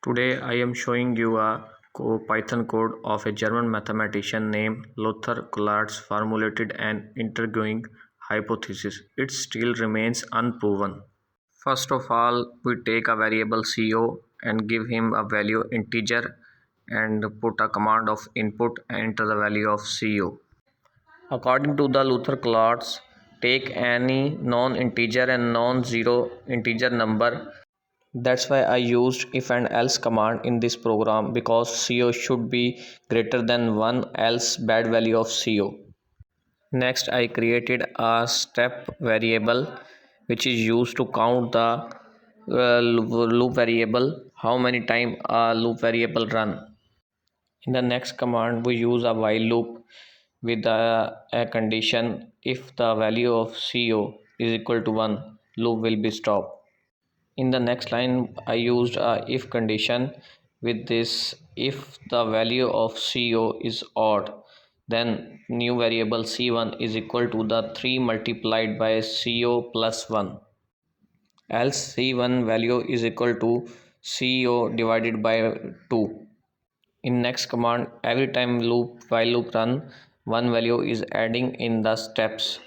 Today I am showing you a Python code of a German mathematician named Lothar Collatz formulated an intriguing hypothesis. It still remains unproven. First of all, we take a variable CO and give him a value integer and put a command of input and enter the value of CO. According to the Lothar Collatz, take any non-integer and non-zero integer number. That's why I used if and else command in this program, because CO should be greater than 1, else bad value of CO. Next I created a step variable which is used to count the loop variable, how many time a loop variable run. In the next command we use a while loop with a condition: if the value of CO is equal to 1, loop will be stopped. In the next line I used a if condition with this: if the value of CO is odd, then new variable C1 is equal to the 3 multiplied by CO plus 1, else C1 value is equal to CO divided by 2. In next command, every time while loop run, one value is adding in the steps.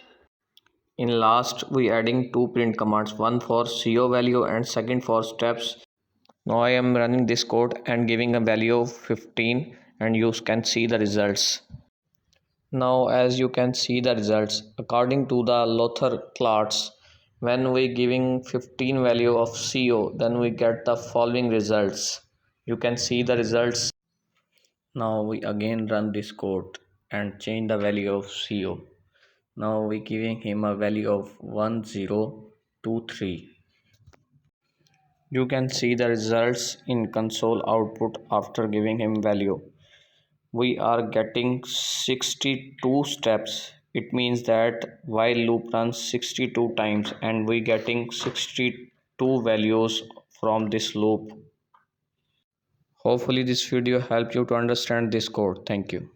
In last we adding two print commands, one for CO value and second for steps. Now I am running this code and giving a value of 15, and you can see the results. Now as you can see the results, according to the Lothar Collatz, when we giving 15 value of CO, then we get the following results. You can see the results. Now we again run this code and change the value of CO. Now we giving him a value of 1023. You can see the results in console output after giving him value. We are getting 62 steps. It means that while loop runs 62 times and we getting 62 values from this loop. Hopefully this video helped you to understand this code. Thank you.